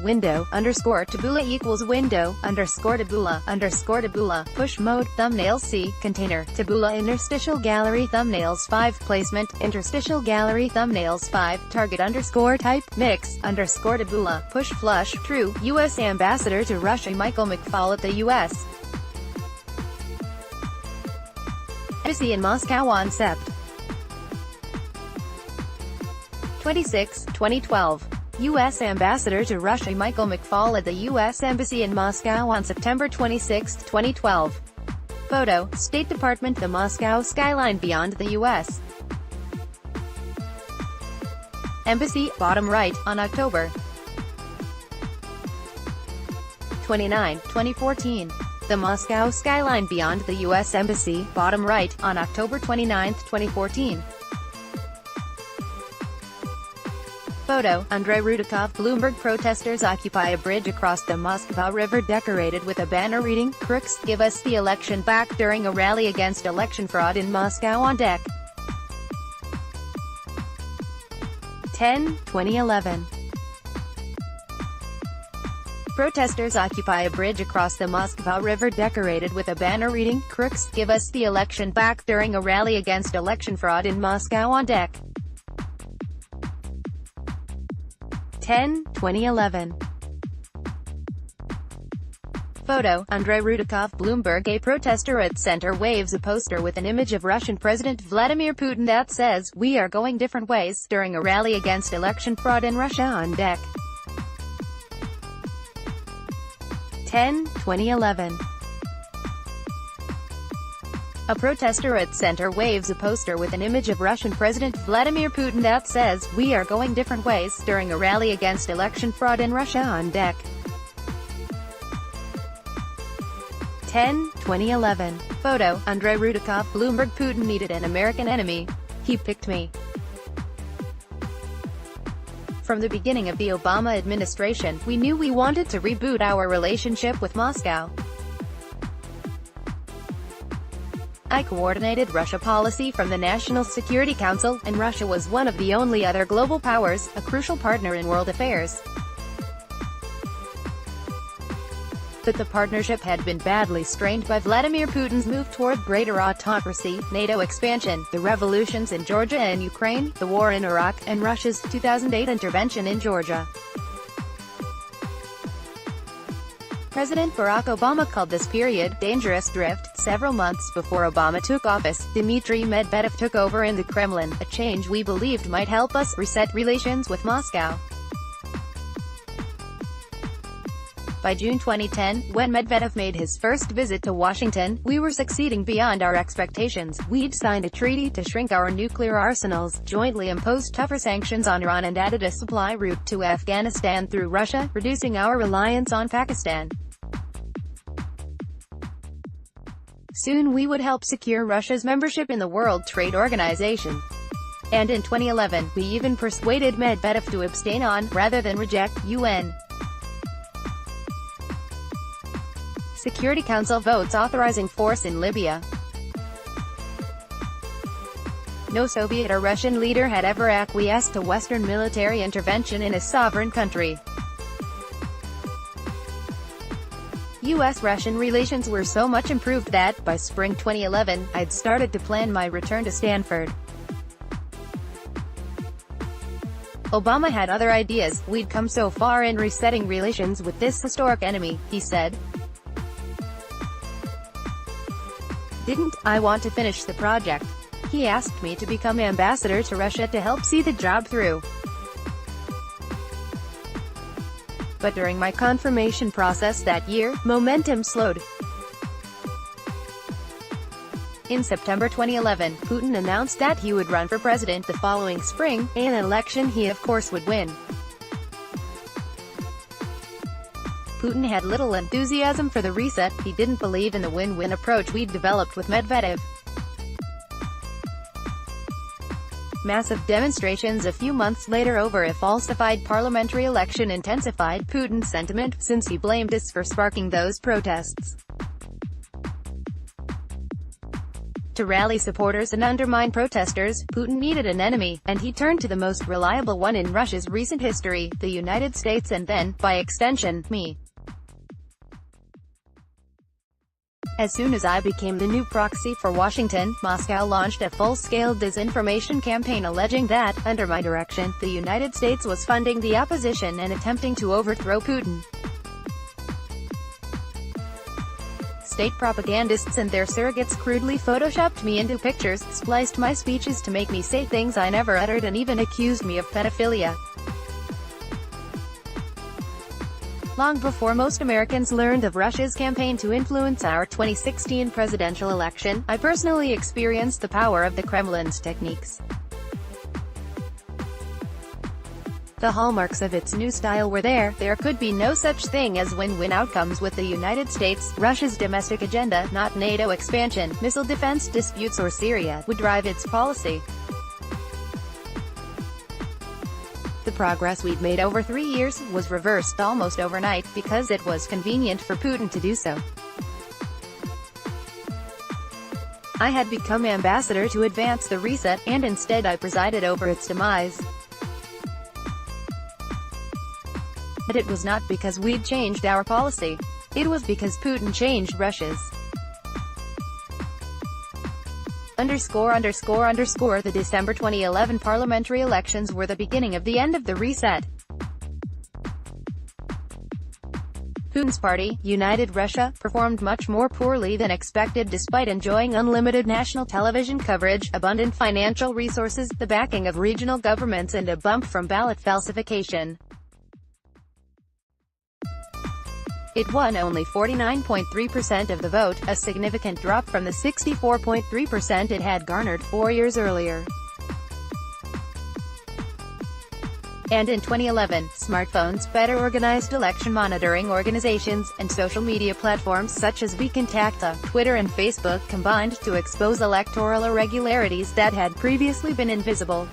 window, underscore taboola equals window, underscore taboola, push mode, thumbnail C, container, taboola interstitial gallery thumbnails 5, placement, interstitial gallery thumbnails 5, target underscore type, mix, underscore taboola, push flush, true, U.S. Ambassador to Russia Michael McFaul at the U.S. Embassy in Moscow on Sept. 26, 2012. U.S. Ambassador to Russia Michael McFaul at the U.S. Embassy in Moscow on September 26, 2012. Photo, State Department. The Moscow skyline beyond the U.S. Embassy, bottom right, on October 29, 2014. The Moscow skyline beyond the U.S. Embassy, bottom right, on October 29, 2014. Photo, Andrei Rudakov. Bloomberg. Protesters occupy a bridge across the Moskva River decorated with a banner reading, "Crooks, give us the election back," during a rally against election fraud in Moscow on deck. 10, 2011. Protesters occupy a bridge across the Moskva River decorated with a banner reading, "Crooks, give us the election back," during a rally against election fraud in Moscow on deck. 10, 2011. Photo, Andrei Rudakov. Bloomberg. A protester at center waves a poster with an image of Russian President Vladimir Putin that says, "We are going different ways," during a rally against election fraud in Russia on deck. 10, 2011. A protester at center waves a poster with an image of Russian President Vladimir Putin that says, "We are going different ways," during a rally against election fraud in Russia on deck. 10, 2011. Photo, Andrei Rudakov. Bloomberg. Putin needed an American enemy. He picked me. From the beginning of the Obama administration, we knew we wanted to reboot our relationship with Moscow. I coordinated Russia policy from the National Security Council, and Russia was one of the only other global powers, a crucial partner in world affairs. But the partnership had been badly strained by Vladimir Putin's move toward greater autocracy, NATO expansion, the revolutions in Georgia and Ukraine, the war in Iraq, and Russia's 2008 intervention in Georgia. President Barack Obama called this period dangerous drift. Several months before Obama took office, Dmitry Medvedev took over in the Kremlin, a change we believed might help us reset relations with Moscow. By June 2010, when Medvedev made his first visit to Washington, we were succeeding beyond our expectations. We'd signed a treaty to shrink our nuclear arsenals, jointly imposed tougher sanctions on Iran and added a supply route to Afghanistan through Russia, reducing our reliance on Pakistan. Soon we would help secure Russia's membership in the World Trade Organization. And in 2011, we even persuaded Medvedev to abstain on, rather than reject, UN Security Council votes authorizing force in Libya. No Soviet or Russian leader had ever acquiesced to Western military intervention in a sovereign country. U.S.-Russian relations were so much improved that, by spring 2011, I'd started to plan my return to Stanford. Obama had other ideas. "We'd come so far in resetting relations with this historic enemy," he said. "Didn't I want to finish the project? He asked me to become ambassador to Russia to help see the job through. But during my confirmation process that year, momentum slowed." In September 2011, Putin announced that he would run for president the following spring, an election he of course would win. Putin had little enthusiasm for the reset. He didn't believe in the win-win approach we'd developed with Medvedev. Massive demonstrations a few months later over a falsified parliamentary election intensified Putin's sentiment, since he blamed us for sparking those protests. To rally supporters and undermine protesters, Putin needed an enemy, and he turned to the most reliable one in Russia's recent history, the United States and then, by extension, me. As soon as I became the new proxy for Washington, Moscow launched a full-scale disinformation campaign alleging that, under my direction, the United States was funding the opposition and attempting to overthrow Putin. State propagandists and their surrogates crudely photoshopped me into pictures, spliced my speeches to make me say things I never uttered and even accused me of pedophilia. Long before most Americans learned of Russia's campaign to influence our 2016 presidential election, I personally experienced the power of the Kremlin's techniques. The hallmarks of its new style were there. There could be no such thing as win-win outcomes with the United States. Russia's domestic agenda, not NATO expansion, missile defense disputes or Syria, would drive its policy. The progress we'd made over 3 years was reversed almost overnight, because it was convenient for Putin to do so. I had become ambassador to advance the reset, and instead I presided over its demise. But it was not because we'd changed our policy. It was because Putin changed Russia's. The December 2011 parliamentary elections were the beginning of the end of the reset. Putin's party, United Russia, performed much more poorly than expected despite enjoying unlimited national television coverage, abundant financial resources, the backing of regional governments and a bump from ballot falsification. It won only 49.3% of the vote, a significant drop from the 64.3% it had garnered 4 years earlier. And in 2011, smartphones, better organized election monitoring organizations, and social media platforms such as VKontakte, Twitter and Facebook combined to expose electoral irregularities that had previously been invisible.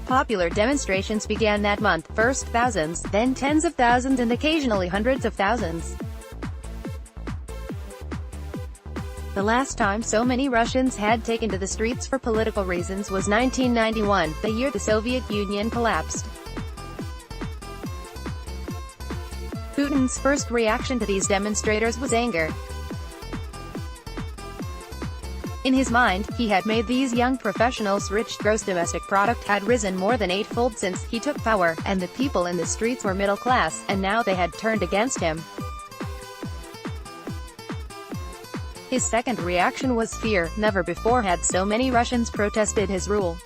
Popular demonstrations began that month, first thousands, then tens of thousands and occasionally hundreds of thousands. The last time so many Russians had taken to the streets for political reasons was 1991, the year the Soviet Union collapsed. Putin's first reaction to these demonstrators was anger. In his mind, he had made these young professionals rich. Gross domestic product had risen more than 8-fold since he took power, and the people in the streets were middle class, and now they had turned against him. His second reaction was fear. Never before had so many Russians protested his rule.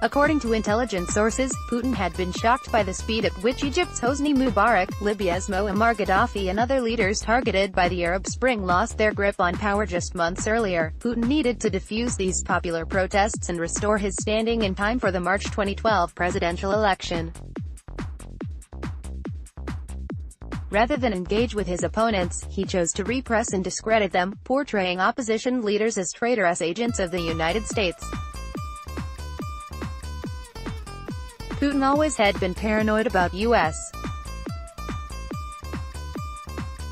According to intelligence sources, Putin had been shocked by the speed at which Egypt's Hosni Mubarak, Libya's Muammar Gaddafi and other leaders targeted by the Arab Spring lost their grip on power just months earlier. Putin needed to defuse these popular protests and restore his standing in time for the March 2012 presidential election. Rather than engage with his opponents, he chose to repress and discredit them, portraying opposition leaders as traitorous agents of the United States. Putin always had been paranoid about U.S.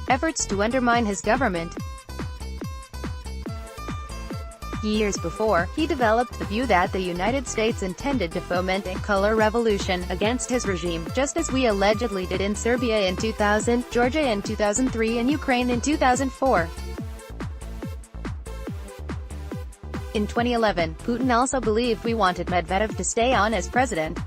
efforts to undermine his government. Years before, he developed the view that the United States intended to foment a color revolution against his regime, just as we allegedly did in Serbia in 2000, Georgia in 2003 and Ukraine in 2004. In 2011, Putin also believed we wanted Medvedev to stay on as president.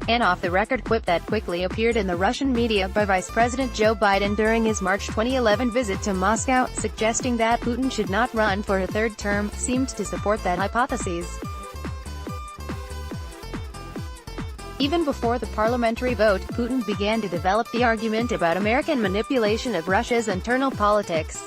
An off-the-record quip that quickly appeared in the Russian media by Vice President Joe Biden during his March 2011 visit to Moscow, suggesting that Putin should not run for a third term, seemed to support that hypothesis. Even before the parliamentary vote, Putin began to develop the argument about American manipulation of Russia's internal politics.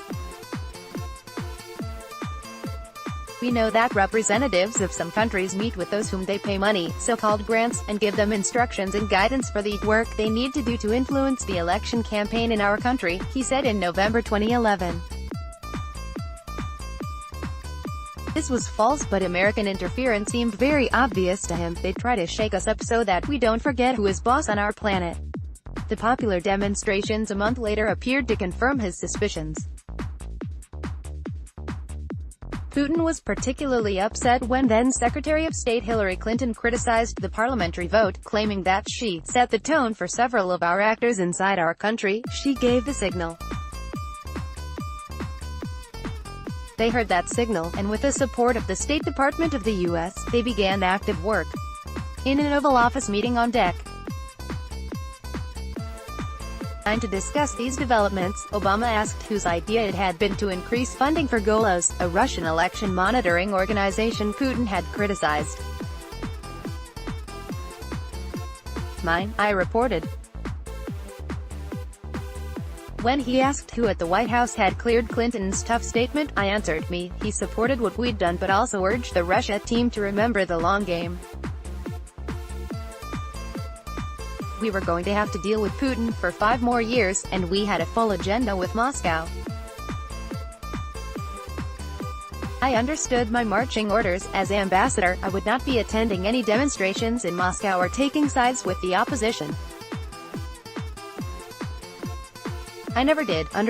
We know that representatives of some countries meet with those whom they pay money, so-called grants, and give them instructions and guidance for the work they need to do to influence the election campaign in our country, he said in November 2011. This was false, but American interference seemed very obvious to him. They try to shake us up so that we don't forget who is boss on our planet. The popular demonstrations a month later appeared to confirm his suspicions. Putin was particularly upset when then-Secretary of State Hillary Clinton criticized the parliamentary vote, claiming that she set the tone for several of our actors inside our country. She gave the signal. They heard that signal, and with the support of the State Department of the U.S., they began active work. In an Oval Office meeting on deck. To discuss these developments, Obama asked whose idea it had been to increase funding for Golos, a Russian election monitoring organization Putin had criticized. "Mine," I reported. When he asked who at the White House had cleared Clinton's tough statement, I answered, "Me." He supported what we'd done but also urged the Russia team to remember the long game. We were going to have to deal with Putin for 5 more years, and we had a full agenda with Moscow. I understood my marching orders. As ambassador, I would not be attending any demonstrations in Moscow or taking sides with the opposition. I never did. I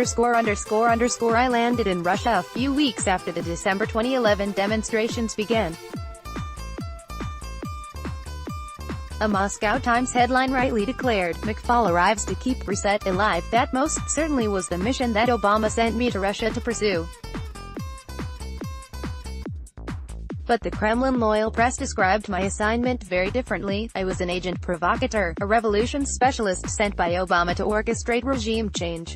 landed in Russia a few weeks after the December 2011 demonstrations began. A Moscow Times headline rightly declared, "McFaul arrives to keep Reset alive." That most certainly was the mission that Obama sent me to Russia to pursue. But the Kremlin-loyal press described my assignment very differently. I was an agent provocateur, a revolution specialist sent by Obama to orchestrate regime change.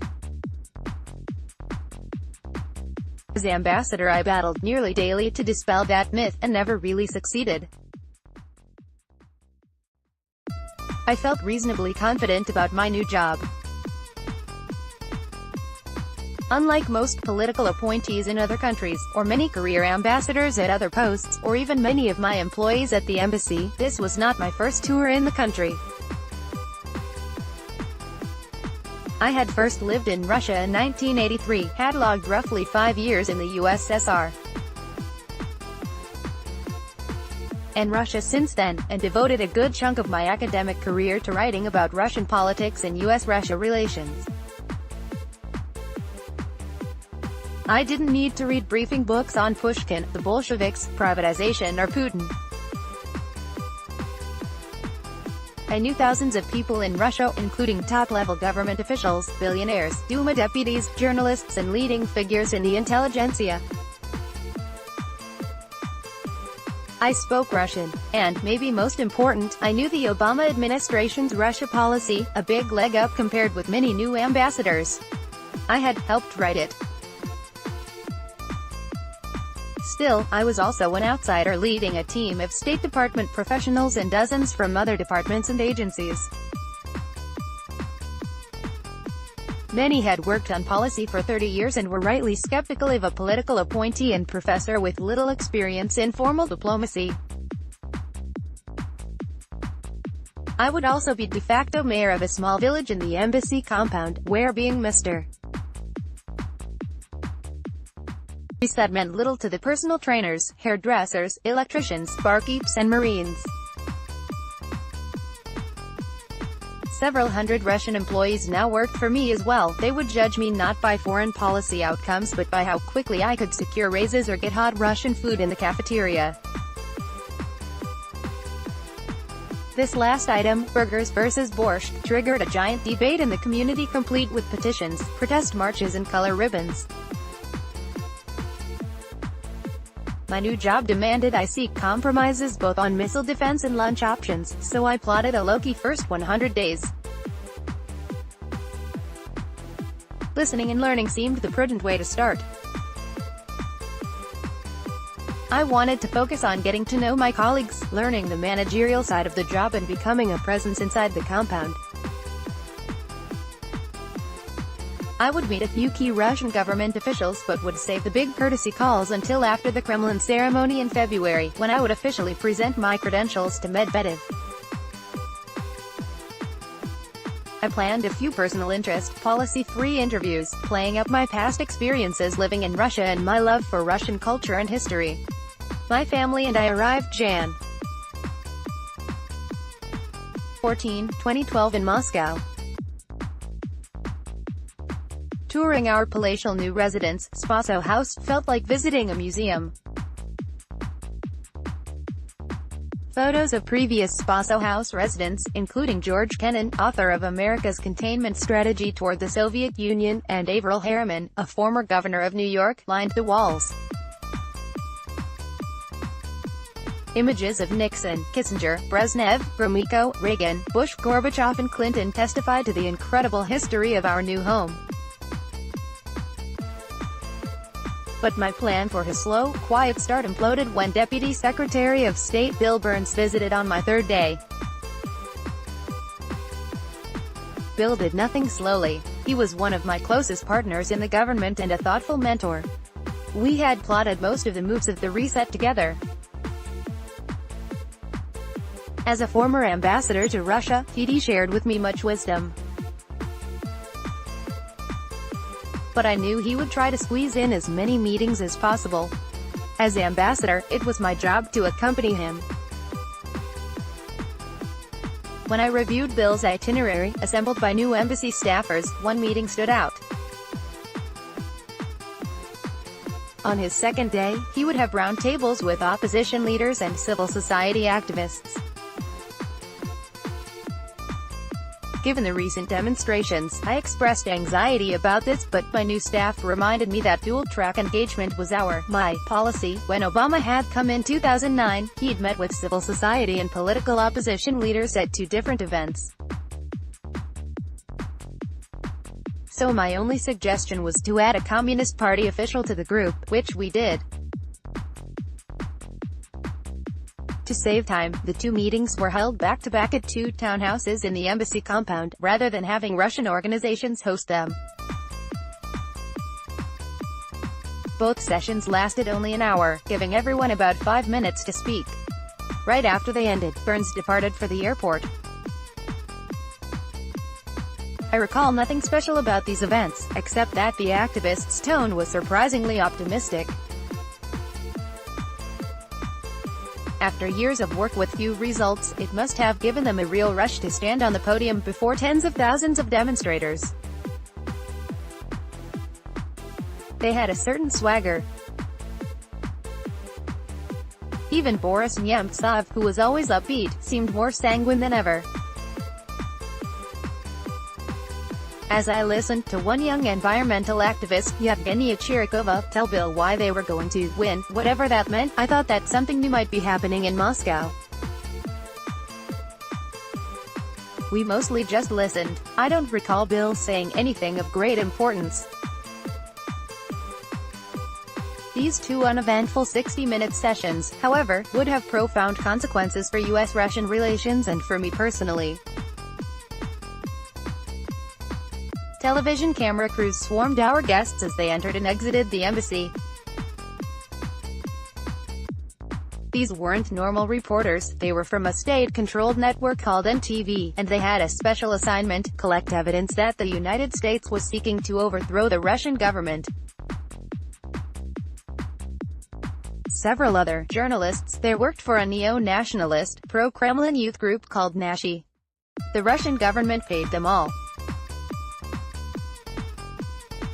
As ambassador, I battled nearly daily to dispel that myth, and never really succeeded. I felt reasonably confident about my new job. Unlike most political appointees in other countries, or many career ambassadors at other posts, or even many of my employees at the embassy, this was not my first tour in the country. I had first lived in Russia in 1983, had logged roughly 5 years in the USSR. And Russia since then, and devoted a good chunk of my academic career to writing about Russian politics and US-Russia relations. I didn't need to read briefing books on Pushkin, the Bolsheviks, privatization or Putin. I knew thousands of people in Russia, including top-level government officials, billionaires, Duma deputies, journalists and leading figures in the intelligentsia. I spoke Russian, and, maybe most important, I knew the Obama administration's Russia policy, a big leg up compared with many new ambassadors. I had helped write it. Still, I was also an outsider leading a team of State Department professionals and dozens from other departments and agencies. Many had worked on policy for 30 years and were rightly skeptical of a political appointee and professor with little experience in formal diplomacy. I would also be de facto mayor of a small village in the embassy compound, where being Mr. Reset meant little to the personal trainers, hairdressers, electricians, barkeeps and marines. Several hundred Russian employees now worked for me as well. They would judge me not by foreign policy outcomes but by how quickly I could secure raises or get hot Russian food in the cafeteria. This last item, burgers versus borscht, triggered a giant debate in the community complete with petitions, protest marches and color ribbons. My new job demanded I seek compromises both on missile defense and lunch options, so I plotted a low-key first 100 days. Listening and learning seemed the prudent way to start. I wanted to focus on getting to know my colleagues, learning the managerial side of the job and becoming a presence inside the compound. I would meet a few key Russian government officials but would save the big courtesy calls until after the Kremlin ceremony in February, when I would officially present my credentials to Medvedev. I planned a few personal interest, policy-free interviews, playing up my past experiences living in Russia and my love for Russian culture and history. My family and I arrived Jan. 14, 2012 in Moscow. Touring our palatial new residence, Spaso House, felt like visiting a museum. Photos of previous Spaso House residents, including George Kennan, author of America's Containment Strategy Toward the Soviet Union, and Averell Harriman, a former governor of New York, lined the walls. Images of Nixon, Kissinger, Brezhnev, Gromyko, Reagan, Bush, Gorbachev and Clinton testified to the incredible history of our new home. But my plan for his slow, quiet start imploded when Deputy Secretary of State Bill Burns visited on my third day. Bill did nothing slowly. He was one of my closest partners in the government and a thoughtful mentor. We had plotted most of the moves of the reset together. As a former ambassador to Russia, TD shared with me much wisdom. But I knew he would try to squeeze in as many meetings as possible. As ambassador, it was my job to accompany him. When I reviewed Bill's itinerary, assembled by new embassy staffers, one meeting stood out. On his second day, he would have roundtables with opposition leaders and civil society activists. Given the recent demonstrations, I expressed anxiety about this, but my new staff reminded me that dual-track engagement was my policy. When Obama had come in 2009, he'd met with civil society and political opposition leaders at two different events. So my only suggestion was to add a Communist Party official to the group, which we did. To save time, the two meetings were held back-to-back at two townhouses in the embassy compound, rather than having Russian organizations host them. Both sessions lasted only an hour, giving everyone about 5 minutes to speak. Right after they ended, Burns departed for the airport. I recall nothing special about these events, except that the activists' tone was surprisingly optimistic. After years of work with few results, it must have given them a real rush to stand on the podium before tens of thousands of demonstrators. They had a certain swagger. Even Boris Nemtsov, who was always upbeat, seemed more sanguine than ever. As I listened to one young environmental activist, Yevgenia Chirikova, tell Bill why they were going to win, whatever that meant, I thought that something new might be happening in Moscow. We mostly just listened. I don't recall Bill saying anything of great importance. These two uneventful 60-minute sessions, however, would have profound consequences for U.S.-Russian relations and for me personally. Television camera crews swarmed our guests as they entered and exited the embassy. These weren't normal reporters, they were from a state-controlled network called NTV, and they had a special assignment: collect evidence that the United States was seeking to overthrow the Russian government. Several other journalists there worked for a neo-nationalist, pro-Kremlin youth group called Nashi. The Russian government paid them all.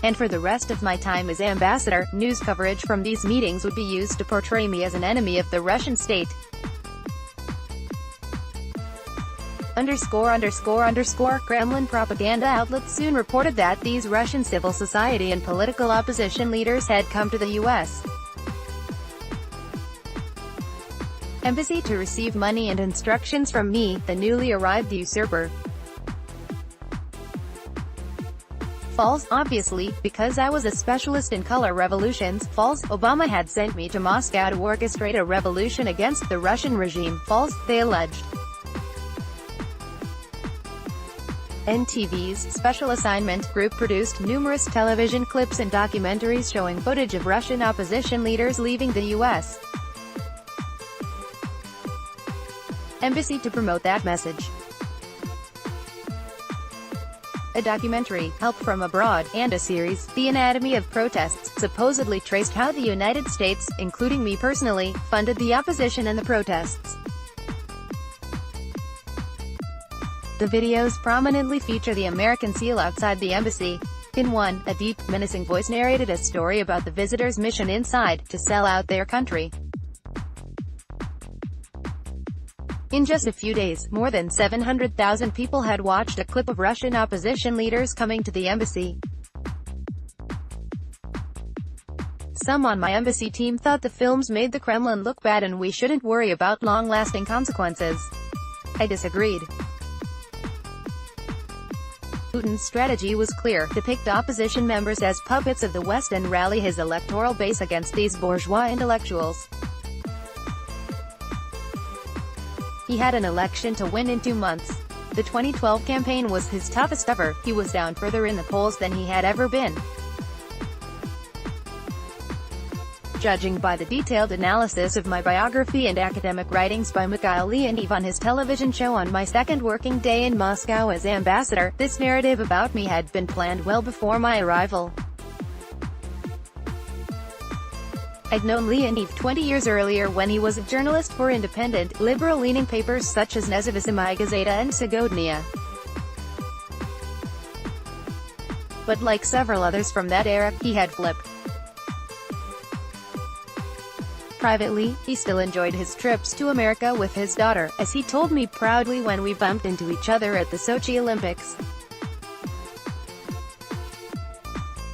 And for the rest of my time as ambassador, news coverage from these meetings would be used to portray me as an enemy of the Russian state. Kremlin propaganda outlets soon reported that these Russian civil society and political opposition leaders had come to the U.S. embassy to receive money and instructions from me, the newly arrived usurper. False, obviously, because I was a specialist in color revolutions. False, Obama had sent me to Moscow to orchestrate a revolution against the Russian regime. False, they alleged. NTV's Special Assignment Group produced numerous television clips and documentaries showing footage of Russian opposition leaders leaving the U.S. embassy to promote that message. A documentary, Help from Abroad, and a series, The Anatomy of Protests, supposedly traced how the United States, including me personally, funded the opposition and the protests. The videos prominently feature the American seal outside the embassy. In one, a deep, menacing voice narrated a story about the visitors' mission inside, to sell out their country. In just a few days, more than 700,000 people had watched a clip of Russian opposition leaders coming to the embassy. Some on my embassy team thought the films made the Kremlin look bad and we shouldn't worry about long-lasting consequences. I disagreed. Putin's strategy was clear: depict opposition members as puppets of the West and rally his electoral base against these bourgeois intellectuals. He had an election to win in 2 months. The 2012 campaign was his toughest ever. He was down further in the polls than he had ever been. Judging by the detailed analysis of my biography and academic writings by Mikhail Leontiev on his television show on my second working day in Moscow as ambassador, this narrative about me had been planned well before my arrival. I'd known Leontiev 20 years earlier when he was a journalist for independent, liberal-leaning papers such as Nezavisima Gazeta and Sagodnia. But like several others from that era, he had flipped. Privately, he still enjoyed his trips to America with his daughter, as he told me proudly when we bumped into each other at the Sochi Olympics.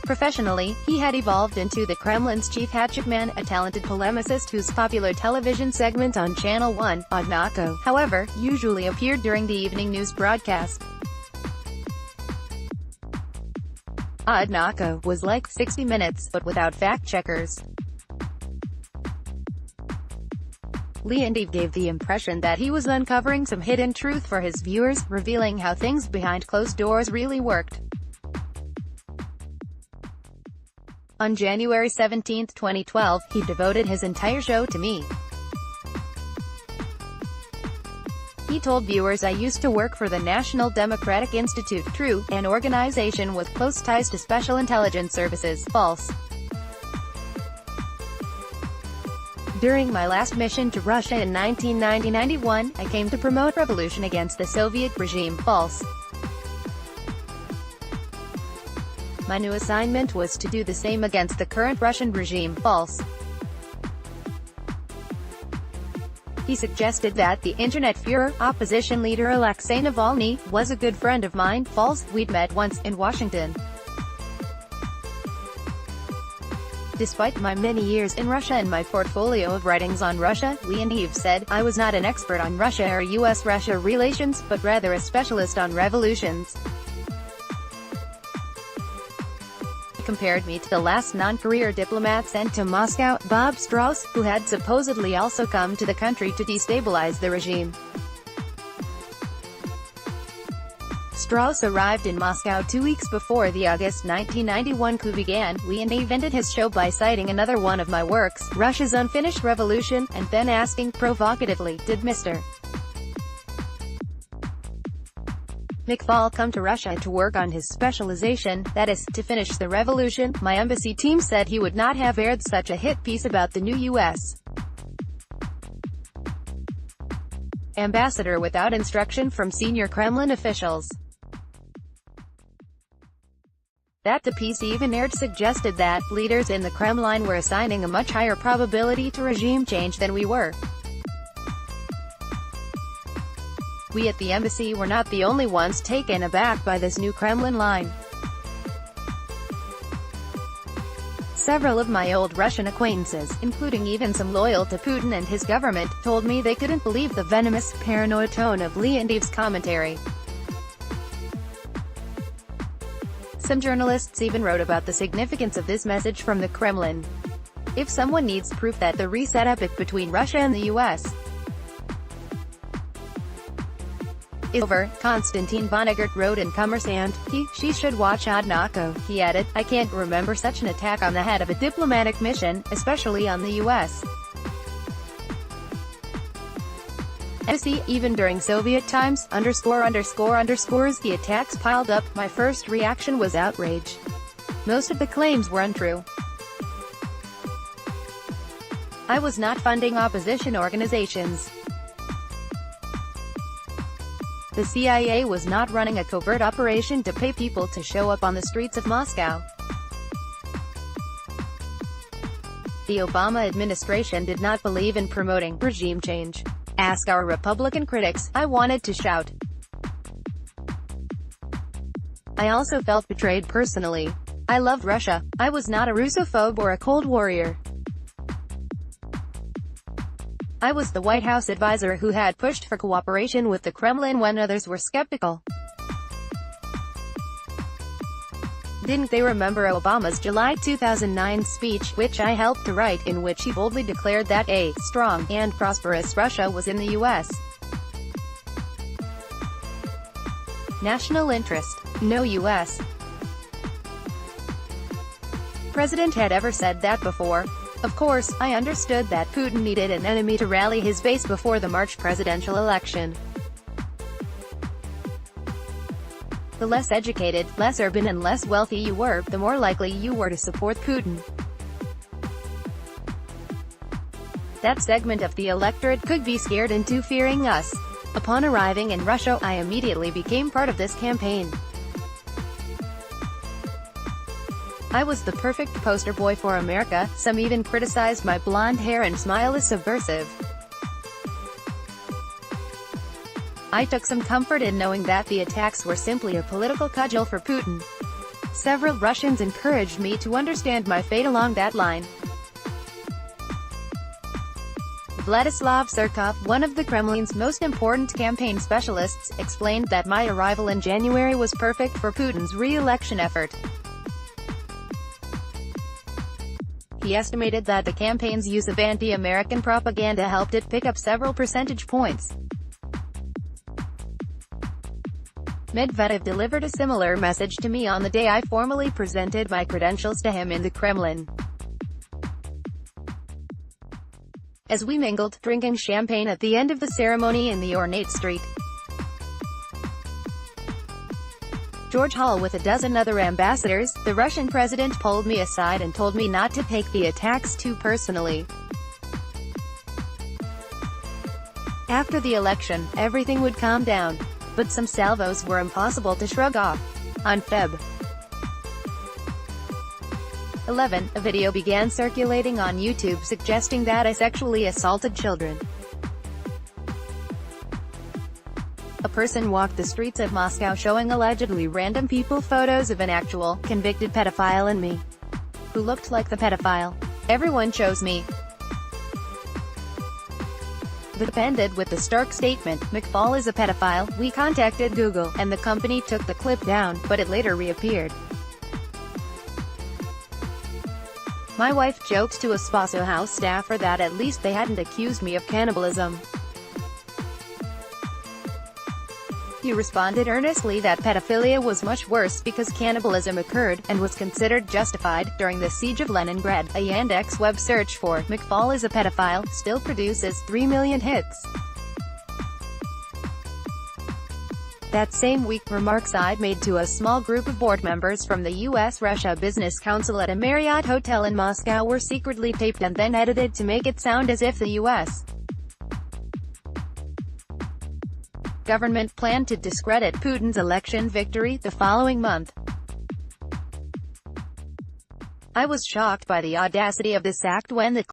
Professionally, he had evolved into the Kremlin's chief hatchetman, a talented polemicist whose popular television segment on Channel 1, Odnako, however, usually appeared during the evening news broadcast. Odnako was like 60 Minutes, but without fact-checkers. Leontiev gave the impression that he was uncovering some hidden truth for his viewers, revealing how things behind closed doors really worked. On January 17, 2012, he devoted his entire show to me. He told viewers, "I used to work for the National Democratic Institute, true, an organization with close ties to special intelligence services, false. During my last mission to Russia in 1990-91, I came to promote revolution against the Soviet regime, false. My new assignment was to do the same against the current Russian regime, false." He suggested that the Internet Führer, opposition leader Alexei Navalny, was a good friend of mine, false. We'd met once, in Washington. Despite my many years in Russia and my portfolio of writings on Russia, Leontiev said, I was not an expert on Russia or U.S.-Russia relations, but rather a specialist on revolutions. He compared me to the last non-career diplomat sent to Moscow, Bob Strauss, who had supposedly also come to the country to destabilize the regime. Strauss arrived in Moscow 2 weeks before the August 1991 coup began. Leontiev ended his show by citing another one of my works, Russia's Unfinished Revolution, and then asking, provocatively, did Mr. McFaul come to Russia to work on his specialization, that is, to finish the revolution? My embassy team said he would not have aired such a hit piece about the new U.S. ambassador without instruction from senior Kremlin officials. That the piece even aired suggested that leaders in the Kremlin were assigning a much higher probability to regime change than we were. We at the embassy were not the only ones taken aback by this new Kremlin line. Several of my old Russian acquaintances, including even some loyal to Putin and his government, told me they couldn't believe the venomous, paranoid tone of Leontiev's commentary. Some journalists even wrote about the significance of this message from the Kremlin. If someone needs proof that the reset epic between Russia and the U.S. is over, Konstantin Vonnegut wrote in Kommersant, she should watch Odnako. He added, I can't remember such an attack on the head of a diplomatic mission, especially on the U.S. embassy, even during Soviet times, ____ the attacks piled up. My first reaction was outrage. Most of the claims were untrue. I was not funding opposition organizations. the CIA was not running a covert operation to pay people to show up on the streets of Moscow. The Obama administration did not believe in promoting regime change. Ask our Republican critics. I wanted to shout. I also felt betrayed personally. I loved Russia. I was not a Russophobe or a Cold Warrior. I was the White House advisor who had pushed for cooperation with the Kremlin when others were skeptical. Didn't they remember Obama's July 2009 speech, which I helped to write, in which he boldly declared that a strong and prosperous Russia was in the U.S. national interest, no U.S. president had ever said that before. Of course, I understood that Putin needed an enemy to rally his base before the March presidential election. The less educated, less urban and less wealthy you were, the more likely you were to support Putin. That segment of the electorate could be scared into fearing us. Upon arriving in Russia, I immediately became part of this campaign. I was the perfect poster boy for America. Some even criticized my blonde hair and smile as subversive. I took some comfort in knowing that the attacks were simply a political cudgel for Putin. Several Russians encouraged me to understand my fate along that line. Vladislav Surkov, one of the Kremlin's most important campaign specialists, explained that my arrival in January was perfect for Putin's re-election effort. He estimated that the campaign's use of anti-American propaganda helped it pick up several percentage points. Medvedev delivered a similar message to me on the day I formally presented my credentials to him in the Kremlin. As we mingled, drinking champagne at the end of the ceremony in the ornate street, George Hall with a dozen other ambassadors, the Russian president pulled me aside and told me not to take the attacks too personally. After the election, everything would calm down. But some salvos were impossible to shrug off. On Feb. 11, a video began circulating on YouTube suggesting that I sexually assaulted children. A person walked the streets of Moscow showing allegedly random people photos of an actual, convicted pedophile and me, who looked like the pedophile. Everyone chose me. The clip ended with the stark statement, "McFaul is a pedophile." We contacted Google, and the company took the clip down, but it later reappeared. My wife joked to a Spaso House staffer that at least they hadn't accused me of cannibalism. He responded earnestly that pedophilia was much worse because cannibalism occurred, and was considered justified. During the siege of Leningrad, a Yandex web search for "McFaul is a pedophile" still produces 3 million hits. That same week, remarks I'd made to a small group of board members from the U.S.-Russia Business Council at a Marriott hotel in Moscow were secretly taped and then edited to make it sound as if the U.S. government planned to discredit Putin's election victory the following month. I was shocked by the audacity of this act when the